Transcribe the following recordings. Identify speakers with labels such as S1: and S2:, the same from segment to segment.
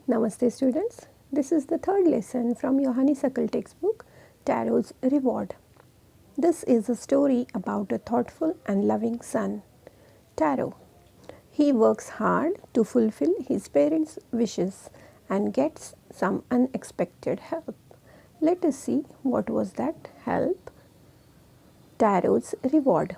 S1: Namaste students, this is the third lesson from your Honeysuckle textbook, Taro's Reward. This is a story about a thoughtful and loving son, Taro. He works hard to fulfill his parents' wishes and gets some unexpected help. Let us see what was that help. Taro's Reward.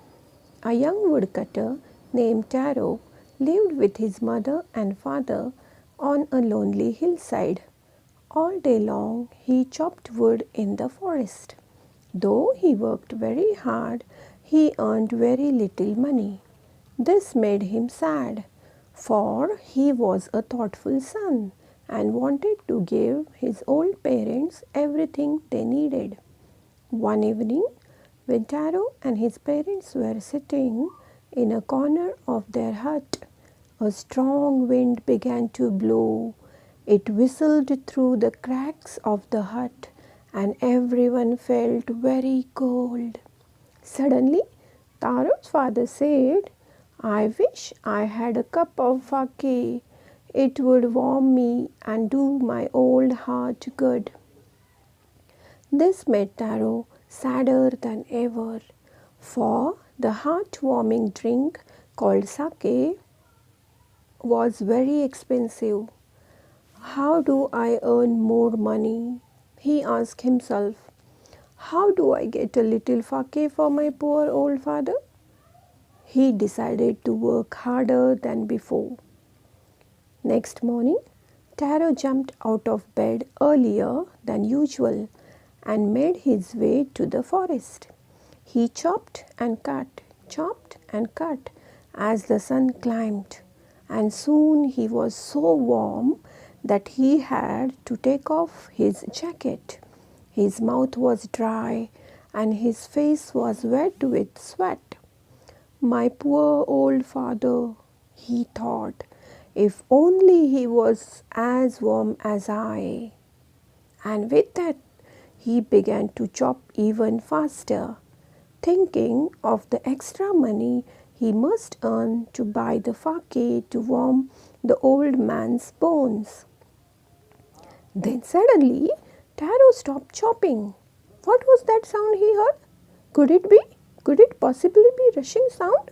S1: A young woodcutter named Taro lived with his mother and father on a lonely hillside. All day long he chopped wood in the forest. Though he worked very hard, he earned very little money. This made him sad, for he was a thoughtful son and wanted to give his old parents everything they needed. One evening, when Taro and his parents were sitting in a corner of their hut, a strong wind began to blow. It whistled through the cracks of the hut, and everyone felt very cold. Suddenly, Taro's father said, "I wish I had a cup of sake. It would warm me and do my old heart good." This made Taro sadder than ever, for the heart-warming drink called sake was very expensive. How do I earn more money? He asked himself. How do I get a little sake for my poor old father? He decided to work harder than before. Next morning, Taro jumped out of bed earlier than usual and made his way to the forest. He chopped and cut as the sun climbed, and soon he was so warm that he had to take off his jacket. His mouth was dry and his face was wet with sweat. My poor old father, he thought, if only he was as warm as I. And with that, he began to chop even faster, thinking of the extra money he must earn to buy the sake to warm the old man's bones. Then suddenly, Taro stopped chopping. What was that sound he heard? Could it possibly be rushing sound?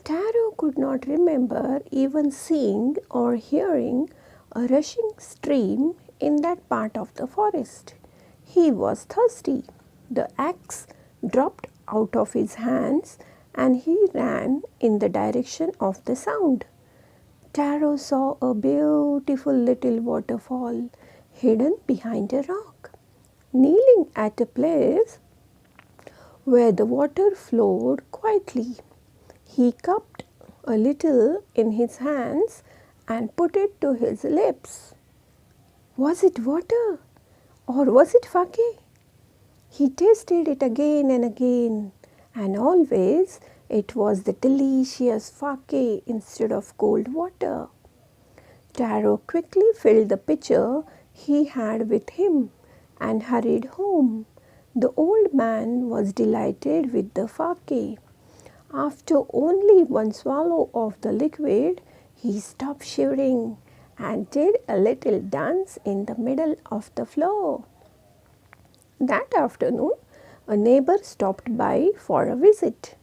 S1: Taro could not remember even seeing or hearing a rushing stream in that part of the forest. He was thirsty. The axe dropped out of his hands and he ran in the direction of the sound. Taro saw a beautiful little waterfall hidden behind a rock. Kneeling at a place where the water flowed quietly, he cupped a little in his hands and put it to his lips. Was it water or was it sake? He tasted it again and again, and always it was the delicious sake instead of cold water. Taro quickly filled the pitcher he had with him and hurried home. The old man was delighted with the sake. After only one swallow of the liquid, he stopped shivering and did a little dance in the middle of the floor. That afternoon, a neighbor stopped by for a visit.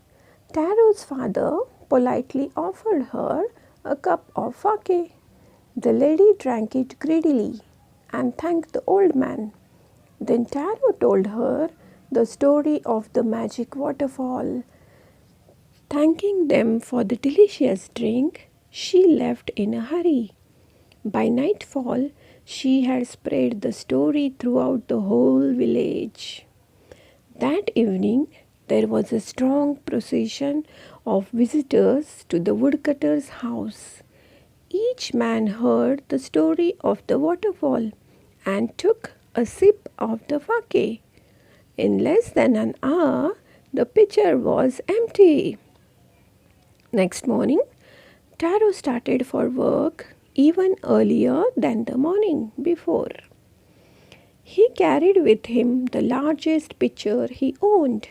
S1: Taro's father politely offered her a cup of sake. The lady drank it greedily and thanked the old man. Then Taro told her the story of the magic waterfall. Thanking them for the delicious drink, she left in a hurry. By nightfall, she had spread the story throughout the whole village. That evening, there was a strong procession of visitors to the woodcutter's house. Each man heard the story of the waterfall and took a sip of the sake. In less than an hour, the pitcher was empty. Next morning, Taro started for work even earlier than the morning before. He carried with him the largest pitcher he owned,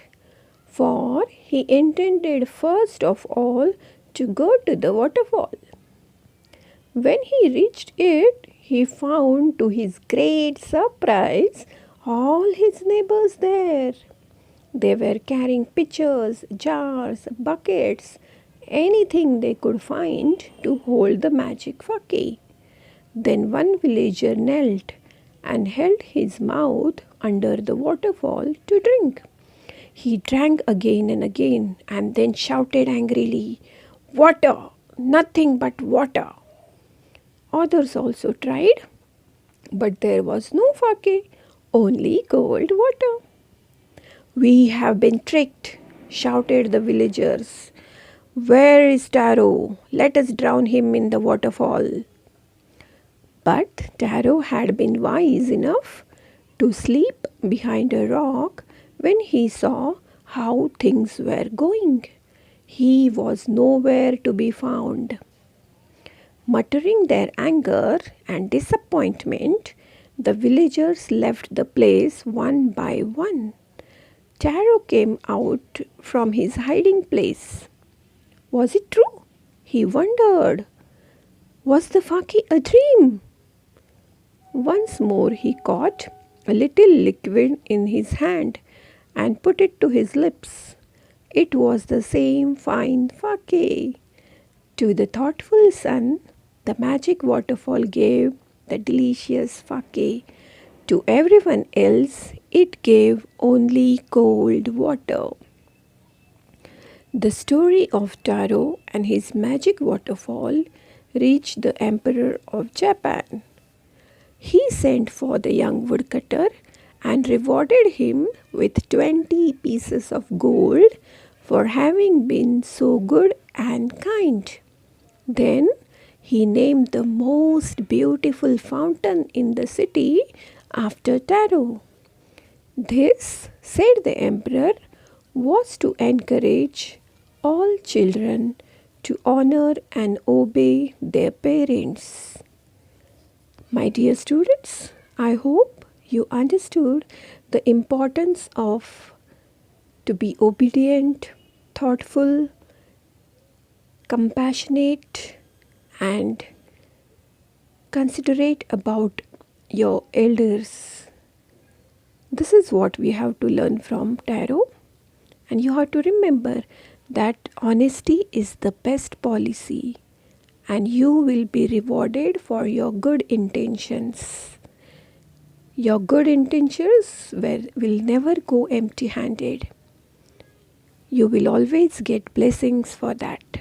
S1: for he intended first of all to go to the waterfall. When he reached it, he found to his great surprise all his neighbors there. They were carrying pitchers, jars, buckets, anything they could find to hold the magic fakey. Then one villager knelt and held his mouth under the waterfall to drink. He drank again and again and then shouted angrily, "Water! Nothing but water!" Others also tried, but there was no fakey, only cold water. "We have been tricked," shouted the villagers. "Where is Taro? Let us drown him in the waterfall." But Taro had been wise enough to sleep behind a rock when he saw how things were going. He was nowhere to be found. Muttering their anger and disappointment, the villagers left the place one by one. Taro came out from his hiding place. Was it true? He wondered. Was the Faki a dream? Once more he caught a little liquid in his hand and put it to his lips. It was the same fine Faki. To the thoughtful son, the magic waterfall gave the delicious Faki. To everyone else, it gave only cold water. The story of Taro and his magic waterfall reached the Emperor of Japan. He sent for the young woodcutter and rewarded him with 20 pieces of gold for having been so good and kind. Then he named the most beautiful fountain in the city after Taro. This, said the emperor, was to encourage all children to honor and obey their parents. My dear students, I hope you understood the importance of to be obedient, thoughtful, compassionate, and considerate about your elders. This is what we have to learn from Taro, and you have to remember that honesty is the best policy, and you will be rewarded for your good intentions. Your good intentions will never go empty handed. You will always get blessings for that.